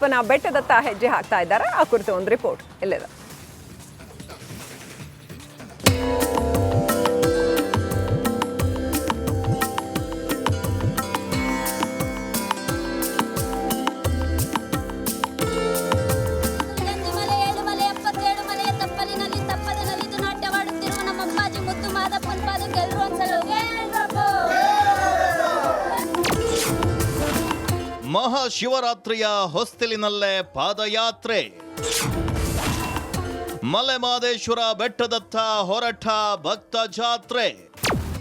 ಸಿದ್ದಪ್ಪನ ಬೆಟ್ಟದತ್ತ ಹೆಜ್ಜೆ ಹಾಕ್ತಾ ಇದ್ದಾರೆ. ಆ ಕುರಿತು ಒಂದು ರಿಪೋರ್ಟ್ ಇಲ್ಲಿದೆ. ಮಹಾಶಿವರಾತ್ರಿಯ ಹೊಸ್ತಿಲಿನಲ್ಲೇ ಪಾದಯಾತ್ರೆ. ಮಲೆಮಹದೇಶ್ವರ ಬೆಟ್ಟದತ್ತ ಹೊರಟ ಭಕ್ತ ಜಾತ್ರೆ.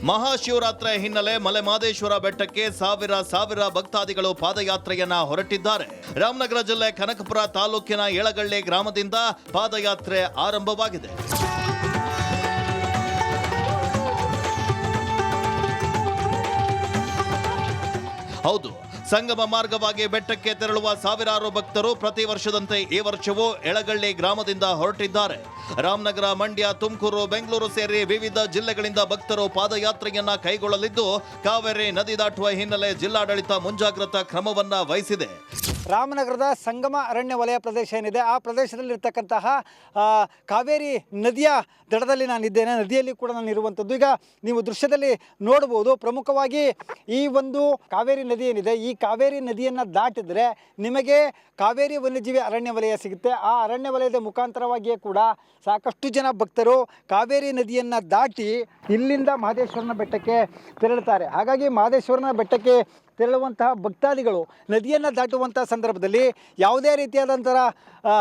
ಮಹಾಶಿವರಾತ್ರಿ ಹಿನ್ನೆಲೆ ಮಲೆಮಹದೇಶ್ವರ ಬೆಟ್ಟಕ್ಕೆ ಸಾವಿರ ಭಕ್ತಾದಿಗಳು ಪಾದಯಾತ್ರೆಯನ್ನ ಹೊರಟಿದ್ದಾರೆ. ರಾಮನಗರ ಜಿಲ್ಲೆ ಕನಕಪುರ ತಾಲೂಕಿನ ಏಳಗಳ್ಳಿ ಗ್ರಾಮದಿಂದ ಪಾದಯಾತ್ರೆ ಆರಂಭವಾಗಿದೆ. ಹೌದು, ಸಂಗಮ ಮಾರ್ಗವಾಗಿ ಬೆಟ್ಟಕ್ಕೆ ತೆರಳುವ ಸಾವಿರಾರು ಭಕ್ತರು ಪ್ರತಿ ವರ್ಷದಂತೆ ಈ ವರ್ಷವೂ ಏಳಗಳ್ಳಿ ಗ್ರಾಮದಿಂದ ಹೊರಟಿದ್ದಾರೆ. ರಾಮನಗರ, ಮಂಡ್ಯ, ತುಮಕೂರು, ಬೆಂಗಳೂರು ಸೇರಿ ವಿವಿಧ ಜಿಲ್ಲೆಗಳಿಂದ ಭಕ್ತರು ಪಾದಯಾತ್ರೆಯನ್ನ ಕೈಗೊಳ್ಳಲಿದ್ದು, ಕಾವೇರಿ ನದಿ ದಾಟುವ ಹಿನ್ನೆಲೆ ಜಿಲ್ಲಾಡಳಿತ ಮುಂಜಾಗ್ರತಾ ಕ್ರಮವನ್ನ ವಹಿಸಿದೆ. ರಾಮನಗರದ ಸಂಗಮ ಅರಣ್ಯ ವಲಯ ಪ್ರದೇಶ ಏನಿದೆ, ಆ ಪ್ರದೇಶದಲ್ಲಿರ್ತಕ್ಕಂತಹ ಕಾವೇರಿ ನದಿಯ ದಡದಲ್ಲಿ ನಾನಿದ್ದೇನೆ. ನದಿಯಲ್ಲಿ ಕೂಡ ನಾನು ಇರುವಂಥದ್ದು. ಈಗ ನೀವು ದೃಶ್ಯದಲ್ಲಿ ನೋಡ್ಬೋದು, ಪ್ರಮುಖವಾಗಿ ಈ ಒಂದು ಕಾವೇರಿ ನದಿ ಏನಿದೆ, ಈ ಕಾವೇರಿ ನದಿಯನ್ನು ದಾಟಿದರೆ ನಿಮಗೆ ಕಾವೇರಿ ವನ್ಯಜೀವಿ ಅರಣ್ಯ ವಲಯ ಸಿಗುತ್ತೆ. ಆ ಅರಣ್ಯ ವಲಯದ ಮುಖಾಂತರವಾಗಿಯೇ ಕೂಡ ಸಾಕಷ್ಟು ಜನ ಭಕ್ತರು ಕಾವೇರಿ ನದಿಯನ್ನು ದಾಟಿ ಇಲ್ಲಿಂದ ಮಹದೇಶ್ವರನ ಬೆಟ್ಟಕ್ಕೆ ತೆರಳುತ್ತಾರೆ. ಹಾಗಾಗಿ ಮಹದೇಶ್ವರನ ಬೆಟ್ಟಕ್ಕೆ ತೆರಳುವಂತಹ ಭಕ್ತಾದಿಗಳು ನದಿಯನ್ನು ದಾಟುವಂಥ ಸಂದರ್ಭದಲ್ಲಿ ಯಾವುದೇ ರೀತಿಯಾದಂಥ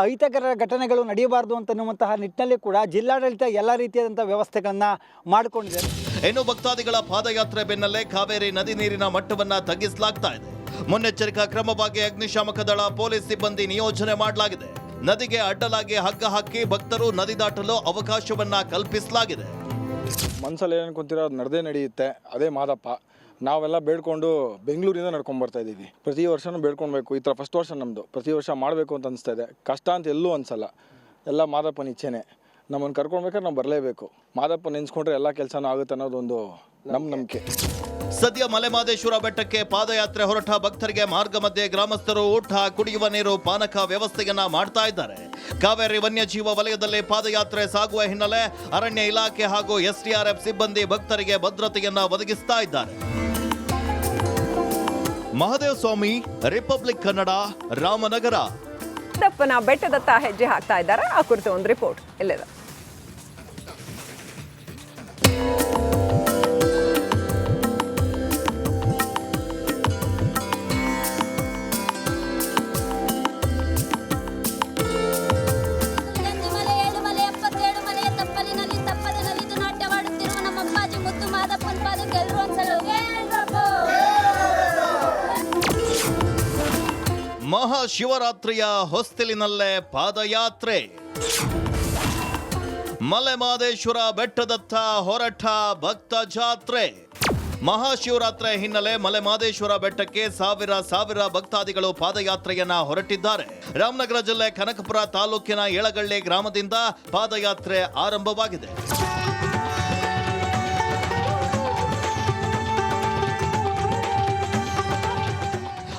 ಅಹಿತಕರ ಘಟನೆಗಳು ನಡೆಯಬಾರದು ಅಂತನ್ನುವಂತಹ ನಿಟ್ಟಿನಲ್ಲಿ ಕೂಡ ಜಿಲ್ಲಾಡಳಿತ ಎಲ್ಲ ರೀತಿಯಾದಂಥ ವ್ಯವಸ್ಥೆಗಳನ್ನು ಮಾಡಿಕೊಂಡಿದೆ. ಇನ್ನು ಭಕ್ತಾದಿಗಳ ಪಾದಯಾತ್ರೆ ಬೆನ್ನಲ್ಲೇ ಕಾವೇರಿ ನದಿ ನೀರಿನ ಮಟ್ಟವನ್ನು ತಗ್ಗಿಸಲಾಗ್ತಾ ಇದೆ. ಮುನ್ನೆಚ್ಚರಿಕಾ ಕ್ರಮವಾಗಿ ಅಗ್ನಿಶಾಮಕ ದಳ, ಪೊಲೀಸ್ ಸಿಬ್ಬಂದಿ ನಿಯೋಜನೆ ಮಾಡಲಾಗಿದೆ. ನದಿಗೆ ಅಡ್ಡಲಾಗಿ ಹಗ್ಗ ಹಾಕಿ ಭಕ್ತರು ನದಿ ದಾಟಲು ಅವಕಾಶವನ್ನ ಕಲ್ಪಿಸಲಾಗಿದೆ. ಮನಸ್ಸಲ್ಲಿ ಏನು ಅನ್ಕೊಂತೀರೋ ಅದು ನಡೆದೇ ನಡೆಯುತ್ತೆ. ಅದೇ ಮಾದಪ್ಪ. ನಾವೆಲ್ಲ ಬೇಡ್ಕೊಂಡು ಬೆಂಗಳೂರಿಂದ ನಡ್ಕೊಂಡು ಬರ್ತಾ ಇದ್ದೀವಿ. ಪ್ರತಿ ವರ್ಷನೂ ಬೇಡ್ಕೊಳ್ಬೇಕು. ಈ ಥರ ಫಸ್ಟ್ ವರ್ಷ ನಮ್ಮದು. ಪ್ರತಿ ವರ್ಷ ಮಾಡಬೇಕು ಅಂತ ಅನಿಸ್ತಾ ಇದೆ. ಕಷ್ಟ ಅಂತ ಎಲ್ಲೂ ಅನಿಸಲ್ಲ. ಎಲ್ಲ ಮಾದಪ್ಪನ ಇಚ್ಛೆನೇ. ನಮ್ಮನ್ನು ಕರ್ಕೊಳ್ಬೇಕಾದ್ರೆ ನಾವು ಬರಲೇಬೇಕು. ಮಾದಪ್ಪ ನೆನೆಸ್ಕೊಂಡ್ರೆ ಎಲ್ಲ ಕೆಲಸನೂ ಆಗುತ್ತೆ ಅನ್ನೋದೊಂದು ನಮ್ಮ ನಂಬಿಕೆ. ಸದ್ಯ ಮಲೆಮಹದೇಶ್ವರ ಬೆಟ್ಟಕ್ಕೆ ಪಾದಯಾತ್ರೆ ಹೊರಟ ಭಕ್ತರಿಗೆ ಮಾರ್ಗ ಮಧ್ಯೆ ಗ್ರಾಮಸ್ಥರು ಊಟ, ಕುಡಿಯುವ ನೀರು, ಪಾನಕ ವ್ಯವಸ್ಥೆಯನ್ನ ಮಾಡ್ತಾ ಇದ್ದಾರೆ. ಕಾವೇರಿ ವನ್ಯಜೀವ ವಲಯದಲ್ಲಿ ಪಾದಯಾತ್ರೆ ಸಾಗುವ ಹಿನ್ನೆಲೆ ಅರಣ್ಯ ಇಲಾಖೆ ಹಾಗೂ SDRF ಸಿಬ್ಬಂದಿ ಭಕ್ತರಿಗೆ ಭದ್ರತೆಯನ್ನ ಒದಗಿಸ್ತಾ ಇದ್ದಾರೆ. ಮಹದೇವ ಸ್ವಾಮಿ, ರಿಪಬ್ಲಿಕ್ ಕನ್ನಡ, ರಾಮನಗರ. ಸಿದ್ದಪ್ಪನ ಬೆಟ್ಟದತ್ತ ಹೆಜ್ಜೆ ಹಾಕ್ತಾ ಇದ್ದಾರೆ. ಆ ಕುರಿತು ಒಂದು ರಿಪೋರ್ಟ್ ಇಲ್ಲಿದೆ. ಮಹಾಶಿವರಾತ್ರಿಯ ಹೊಸ್ತಿಲಿನಲ್ಲೇ ಪಾದಯಾತ್ರೆ. ಮಲೆಮಹದೇಶ್ವರ ಬೆಟ್ಟದತ್ತ ಹೊರಟ ಭಕ್ತ ಜಾತ್ರೆ. ಮಹಾಶಿವರಾತ್ರಿ ಹಿನ್ನೆಲೆ ಮಲೆಮಹದೇಶ್ವರ ಬೆಟ್ಟಕ್ಕೆ ಸಾವಿರ ಭಕ್ತಾದಿಗಳು ಪಾದಯಾತ್ರೆಯನ್ನ ಹೊರಟಿದ್ದಾರೆ. ರಾಮನಗರ ಜಿಲ್ಲೆ ಕನಕಪುರ ತಾಲೂಕಿನ ಏಳಗಳ್ಳಿ ಗ್ರಾಮದಿಂದ ಪಾದಯಾತ್ರೆ ಆರಂಭವಾಗಿದೆ.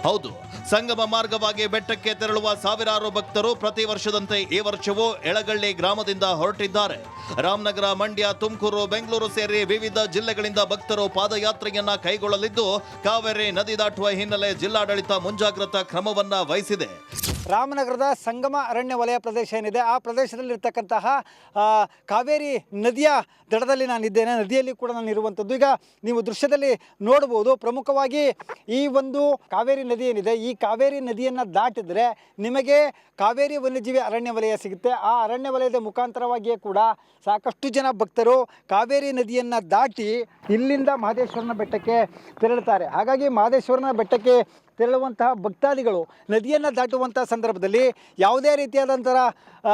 ಹೌದು, ಸಂಗಮ ಮಾರ್ಗವಾಗಿ ಬೆಟ್ಟಕ್ಕೆ ತೆರಳುವ ಸಾವಿರಾರು ಭಕ್ತರು ಪ್ರತಿ ವರ್ಷದಂತೆ ಈ ವರ್ಷವೂ ಏಳಗಳ್ಳಿ ಗ್ರಾಮದಿಂದ ಹೊರಟಿದ್ದಾರೆ. ರಾಮನಗರ, ಮಂಡ್ಯ, ತುಮಕೂರು, ಬೆಂಗಳೂರು ಸೇರಿ ವಿವಿಧ ಜಿಲ್ಲೆಗಳಿಂದ ಭಕ್ತರು ಪಾದಯಾತ್ರೆಯನ್ನ ಕೈಗೊಳ್ಳಲಿದ್ದು, ಕಾವೇರಿ ನದಿ ದಾಟುವ ಹಿನ್ನೆಲೆ ಜಿಲ್ಲಾಡಳಿತ ಮುಂಜಾಗ್ರತಾ ಕ್ರಮವನ್ನ ವಹಿಸಿದೆ. ರಾಮನಗರದ ಸಂಗಮ ಅರಣ್ಯ ವಲಯ ಪ್ರದೇಶ ಏನಿದೆ, ಆ ಪ್ರದೇಶದಲ್ಲಿರ್ತಕ್ಕಂತಹ ಕಾವೇರಿ ನದಿಯ ದಡದಲ್ಲಿ ನಾನಿದ್ದೇನೆ. ನದಿಯಲ್ಲಿ ಕೂಡ ನಾನು ಇರುವಂಥದ್ದು. ಈಗ ನೀವು ದೃಶ್ಯದಲ್ಲಿ ನೋಡ್ಬೋದು, ಪ್ರಮುಖವಾಗಿ ಈ ಒಂದು ಕಾವೇರಿ ನದಿ ಏನಿದೆ, ಈ ಕಾವೇರಿ ನದಿಯನ್ನು ದಾಟಿದರೆ ನಿಮಗೆ ಕಾವೇರಿ ವನ್ಯಜೀವಿ ಅರಣ್ಯ ವಲಯ ಸಿಗುತ್ತೆ. ಆ ಅರಣ್ಯ ವಲಯದ ಮುಖಾಂತರವಾಗಿಯೇ ಕೂಡ ಸಾಕಷ್ಟು ಜನ ಭಕ್ತರು ಕಾವೇರಿ ನದಿಯನ್ನು ದಾಟಿ ಇಲ್ಲಿಂದ ಮಹದೇಶ್ವರನ ಬೆಟ್ಟಕ್ಕೆ ತೆರಳುತ್ತಾರೆ. ಹಾಗಾಗಿ ಮಹದೇಶ್ವರನ ಬೆಟ್ಟಕ್ಕೆ ತೆರಳುವಂತಹ ಭಕ್ತಾದಿಗಳು ನದಿಯನ್ನು ದಾಟುವಂಥ ಸಂದರ್ಭದಲ್ಲಿ ಯಾವುದೇ ರೀತಿಯಾದಂಥ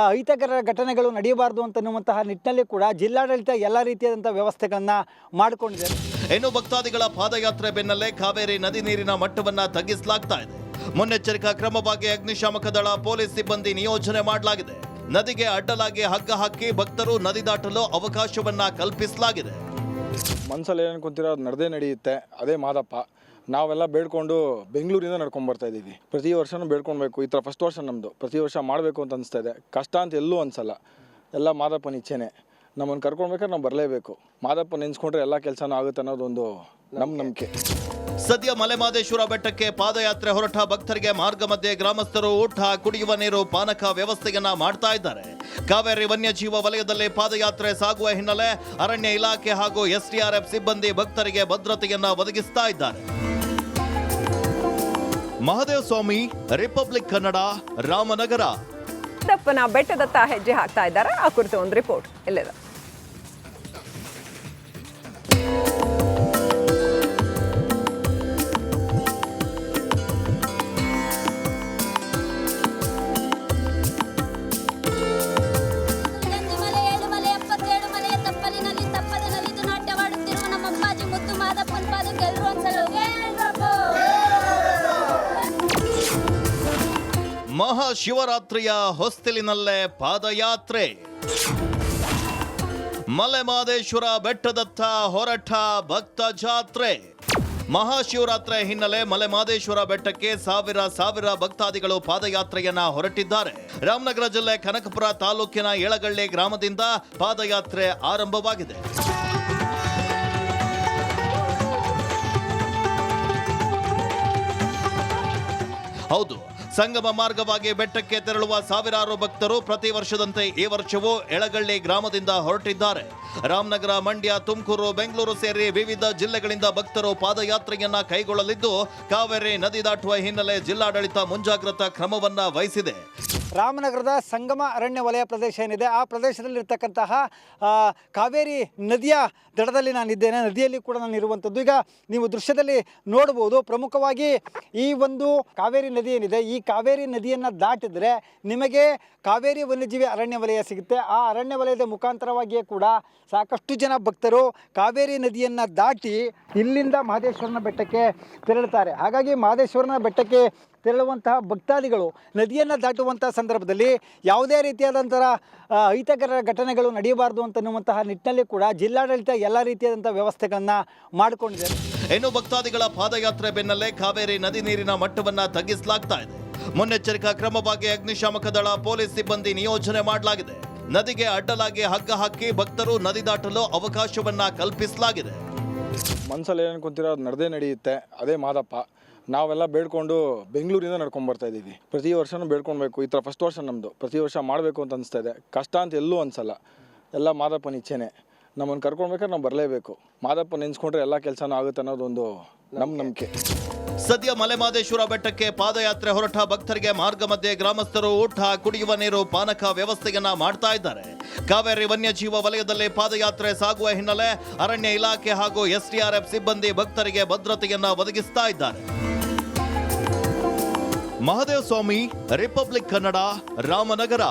ಅಹಿತಕರ ಘಟನೆಗಳು ನಡೆಯಬಾರದು ಅಂತನ್ನುವಂತಹ ನಿಟ್ಟಿನಲ್ಲಿ ಕೂಡ ಜಿಲ್ಲಾಡಳಿತ ಎಲ್ಲ ರೀತಿಯಾದಂಥ ವ್ಯವಸ್ಥೆಗಳನ್ನು ಮಾಡಿಕೊಂಡಿದೆ. ಇನ್ನು ಭಕ್ತಾದಿಗಳ ಪಾದಯಾತ್ರೆ ಬೆನ್ನಲ್ಲೇ ಕಾವೇರಿ ನದಿ ನೀರಿನ ಮಟ್ಟವನ್ನ ತಗ್ಗಿಸಲಾಗ್ತಾ ಇದೆ. ಮುನ್ನೆಚ್ಚರಿಕಾ ಕ್ರಮವಾಗಿ ಅಗ್ನಿಶಾಮಕ ದಳ, ಪೊಲೀಸ್ ಸಿಬ್ಬಂದಿ ನಿಯೋಜನೆ ಮಾಡಲಾಗಿದೆ. ನದಿಗೆ ಅಡ್ಡಲಾಗಿ ಹಗ್ಗ ಹಾಕಿ ಭಕ್ತರು ನದಿ ದಾಟಲು ಅವಕಾಶವನ್ನ ಕಲ್ಪಿಸಲಾಗಿದೆ. ಮನಸ್ಸಲ್ಲಿ ಏನು ಅನ್ಕೊಂತೀರೋ ಅದು ನಡೆದೇ ನಡೆಯುತ್ತೆ. ಅದೇ ಮಾದಪ್ಪ. ನಾವೆಲ್ಲ ಬೇಡ್ಕೊಂಡು ಬೆಂಗಳೂರಿಂದ ನಡ್ಕೊಂಡು ಬರ್ತಾ ಇದ್ದೀವಿ. ಪ್ರತಿ ವರ್ಷನೂ ಬೇಡ್ಕೊಳ್ಬೇಕು, ಈ ಥರ ಫಸ್ಟ್ ವರ್ಷ ನಮ್ಮದು. ಪ್ರತಿ ವರ್ಷ ಮಾಡಬೇಕು ಅಂತ ಅನಿಸ್ತಾ ಇದೆ. ಕಷ್ಟ ಅಂತ ಎಲ್ಲೂ ಅನಿಸಲ್ಲ, ಎಲ್ಲ ಮಾದಪ್ಪನ ಇಚ್ಛೆನೇ. ನಮ್ಮನ್ನು ಕರ್ಕೊಳ್ಬೇಕಾದ್ರೆ ನಾವು ಬರಲೇಬೇಕು. ಮಾದಪ್ಪ ನೆನೆಸ್ಕೊಂಡ್ರೆ ಎಲ್ಲ ಕೆಲಸನೂ ಆಗುತ್ತೆ ಅನ್ನೋದೊಂದು ನಮ್ಮ ನಂಬಿಕೆ. ಸದ್ಯ ಮಲೆಮಹದೇಶ್ವರ ಬೆಟ್ಟಕ್ಕೆ ಪಾದಯಾತ್ರೆ ಹೊರಟ ಭಕ್ತರಿಗೆ ಮಾರ್ಗ ಮಧ್ಯೆ ಗ್ರಾಮಸ್ಥರು ಊಟ, ಕುಡಿಯುವ ನೀರು, ಪಾನಕ ವ್ಯವಸ್ಥೆಯನ್ನ ಮಾಡ್ತಾ ಇದ್ದಾರೆ. ಕಾವೇರಿ ವನ್ಯಜೀವ ವಲಯದಲ್ಲಿ ಪಾದಯಾತ್ರೆ ಸಾಗುವ ಹಿನ್ನೆಲೆ ಅರಣ್ಯ ಇಲಾಖೆ ಹಾಗೂ SDRF ಸಿಬ್ಬಂದಿ ಭಕ್ತರಿಗೆ ಭದ್ರತೆಯನ್ನ ಒದಗಿಸ್ತಾ ಇದ್ದಾರೆ. ಮಹದೇವ ಸ್ವಾಮಿ, ರಿಪಬ್ಲಿಕ್ ಕನ್ನಡ, ರಾಮನಗರ. ದಪ್ಪನ ಬೆಟ್ಟದತ್ತ ಹೆಜ್ಜೆ ಹಾಕ್ತಾ ಇದ್ದಾರೆ. ಆ ಕುರಿತು ಒಂದು ರಿಪೋರ್ಟ್ ಇಲ್ಲಿದೆ. ಮಹಾಶಿವರಾತ್ರಿಯ ಹೊಸ್ತಿಲಿನಲ್ಲೇ ಪಾದಯಾತ್ರೆ. ಮಲೆಮಹದೇಶ್ವರ ಬೆಟ್ಟದತ್ತ ಹೊರಟ ಭಕ್ತ ಜಾತ್ರೆ. ಮಹಾಶಿವರಾತ್ರಿ ಹಿನ್ನೆಲೆ ಮಲೆಮಹದೇಶ್ವರ ಬೆಟ್ಟಕ್ಕೆ ಸಾವಿರ ಭಕ್ತಾದಿಗಳು ಪಾದಯಾತ್ರೆಯನ್ನ ಹೊರಟಿದ್ದಾರೆ. ರಾಮನಗರ ಜಿಲ್ಲೆ ಕನಕಪುರ ತಾಲೂಕಿನ ಏಳಗಳ್ಳಿ ಗ್ರಾಮದಿಂದ ಪಾದಯಾತ್ರೆ ಆರಂಭವಾಗಿದೆ. ಹೌದು, ಸಂಗಮ ಮಾರ್ಗವಾಗಿ ಬೆಟ್ಟಕ್ಕೆ ತೆರಳುವ ಸಾವಿರಾರು ಭಕ್ತರು ಪ್ರತಿ ವರ್ಷದಂತೆ ಈ ವರ್ಷವೂ ಏಳಗಳ್ಳಿ ಗ್ರಾಮದಿಂದ ಹೊರಟಿದ್ದಾರೆ. ರಾಮನಗರ, ಮಂಡ್ಯ, ತುಮಕೂರು, ಬೆಂಗಳೂರು ಸೇರಿ ವಿವಿಧ ಜಿಲ್ಲೆಗಳಿಂದ ಭಕ್ತರು ಪಾದಯಾತ್ರೆಯನ್ನ ಕೈಗೊಳ್ಳಲಿದ್ದು, ಕಾವೇರಿ ನದಿ ದಾಟುವ ಹಿನ್ನೆಲೆ ಜಿಲ್ಲಾಡಳಿತ ಮುಂಜಾಗ್ರತಾ ಕ್ರಮವನ್ನ ವಹಿಸಿದೆ. ರಾಮನಗರದ ಸಂಗಮ ಅರಣ್ಯ ವಲಯ ಪ್ರದೇಶ ಏನಿದೆ, ಆ ಪ್ರದೇಶದಲ್ಲಿರ್ತಕ್ಕಂತಹ ಕಾವೇರಿ ನದಿಯ ದಡದಲ್ಲಿ ನಾನಿದ್ದೇನೆ. ನದಿಯಲ್ಲಿ ಕೂಡ ನಾನು ಇರುವಂಥದ್ದು. ಈಗ ನೀವು ದೃಶ್ಯದಲ್ಲಿ ನೋಡ್ಬೋದು, ಪ್ರಮುಖವಾಗಿ ಈ ಒಂದು ಕಾವೇರಿ ನದಿ ಏನಿದೆ, ಈ ಕಾವೇರಿ ನದಿಯನ್ನು ದಾಟಿದರೆ ನಿಮಗೆ ಕಾವೇರಿ ವನ್ಯಜೀವಿ ಅರಣ್ಯ ವಲಯ ಸಿಗುತ್ತೆ. ಆ ಅರಣ್ಯ ವಲಯದ ಮುಖಾಂತರವಾಗಿಯೇ ಕೂಡ ಸಾಕಷ್ಟು ಜನ ಭಕ್ತರು ಕಾವೇರಿ ನದಿಯನ್ನು ದಾಟಿ ಇಲ್ಲಿಂದ ಮಹದೇಶ್ವರನ ಬೆಟ್ಟಕ್ಕೆ ತೆರಳುತ್ತಾರೆ. ಹಾಗಾಗಿ ಮಹದೇಶ್ವರನ ಬೆಟ್ಟಕ್ಕೆ ತೆರಳುವಂತಹ ಭಕ್ತಾದಿಗಳು ನದಿಯನ್ನು ದಾಟುವಂಥ ಸಂದರ್ಭದಲ್ಲಿ ಯಾವುದೇ ರೀತಿಯಾದಂಥ ಅಹಿತಕರ ಘಟನೆಗಳು ನಡೆಯಬಾರದು ಅಂತನ್ನುವಂತಹ ನಿಟ್ಟಿನಲ್ಲಿ ಕೂಡ ಜಿಲ್ಲಾಡಳಿತ ಎಲ್ಲ ರೀತಿಯಾದಂಥ ವ್ಯವಸ್ಥೆಗಳನ್ನು ಮಾಡಿಕೊಂಡಿದೆ. ಇನ್ನು ಭಕ್ತಾದಿಗಳ ಪಾದಯಾತ್ರೆ ಬೆನ್ನಲ್ಲೇ ಕಾವೇರಿ ನದಿ ನೀರಿನ ಮಟ್ಟವನ್ನ ತಗ್ಗಿಸಲಾಗ್ತಾ ಇದೆ. ಮುನ್ನೆಚ್ಚರಿಕಾ ಕ್ರಮವಾಗಿ ಅಗ್ನಿಶಾಮಕ ದಳ, ಪೊಲೀಸ್ ಸಿಬ್ಬಂದಿ ನಿಯೋಜನೆ ಮಾಡಲಾಗಿದೆ. ನದಿಗೆ ಅಡ್ಡಲಾಗಿ ಹಗ್ಗ ಹಾಕಿ ಭಕ್ತರು ನದಿ ದಾಟಲು ಅವಕಾಶವನ್ನ ಕಲ್ಪಿಸಲಾಗಿದೆ. ಮನಸ್ಸಲ್ಲಿ ಏನು ಅನ್ಕೊಂತೀರೋ ಅದು ನಡೆದೇ ನಡೆಯುತ್ತೆ, ಅದೇ ಮಾದಪ್ಪ. ನಾವೆಲ್ಲ ಬೇಡ್ಕೊಂಡು ಬೆಂಗಳೂರಿಂದ ನಡ್ಕೊಂಡು ಬರ್ತಾ ಇದ್ದೀವಿ. ಪ್ರತಿ ವರ್ಷನೂ ಬೇಡ್ಕೊಳ್ಬೇಕು, ಈ ಥರ ಫಸ್ಟ್ ವರ್ಷ ನಮ್ಮದು. ಪ್ರತಿ ವರ್ಷ ಮಾಡಬೇಕು ಅಂತ ಅನಿಸ್ತಾ ಇದೆ. ಕಷ್ಟ ಅಂತ ಎಲ್ಲೂ ಅನಿಸಲ್ಲ, ಎಲ್ಲ ಮಾದಪ್ಪನ ಇಚ್ಛೆನೇ. ನಮ್ಮನ್ನು ಕರ್ಕೊಳ್ಬೇಕಾದ್ರೆ ನಾವು ಬರಲೇಬೇಕು. ಮಾದಪ್ಪ ನೆನೆಸ್ಕೊಂಡ್ರೆ ಎಲ್ಲ ಕೆಲಸನೂ ಆಗುತ್ತೆ ಅನ್ನೋದೊಂದು ನಮ್ಮ ನಂಬಿಕೆ. ಸದ್ಯ ಮಲೆಮಹದೇಶ್ವರ ಬೆಟ್ಟಕ್ಕೆ ಪಾದಯಾತ್ರೆ ಹೊರಟ ಭಕ್ತರಿಗೆ ಮಾರ್ಗ ಮಧ್ಯೆ ಗ್ರಾಮಸ್ಥರು ಊಟ, ಕುಡಿಯುವ ನೀರು, ಪಾನಕ ವ್ಯವಸ್ಥೆಯನ್ನ ಮಾಡ್ತಾ ಇದ್ದಾರೆ. ಕಾವೇರಿ ವನ್ಯಜೀವ ವಲಯದಲ್ಲಿ ಪಾದಯಾತ್ರೆ ಸಾಗುವ ಹಿನ್ನೆಲೆ ಅರಣ್ಯ ಇಲಾಖೆ ಹಾಗೂ SDRF ಸಿಬ್ಬಂದಿ ಭಕ್ತರಿಗೆ ಭದ್ರತೆಯನ್ನ ಒದಗಿಸ್ತಾ ಇದ್ದಾರೆ. ಮಹದೇವ ಸ್ವಾಮಿ, ರಿಪಬ್ಲಿಕ್ ಕನ್ನಡ, ರಾಮನಗರ.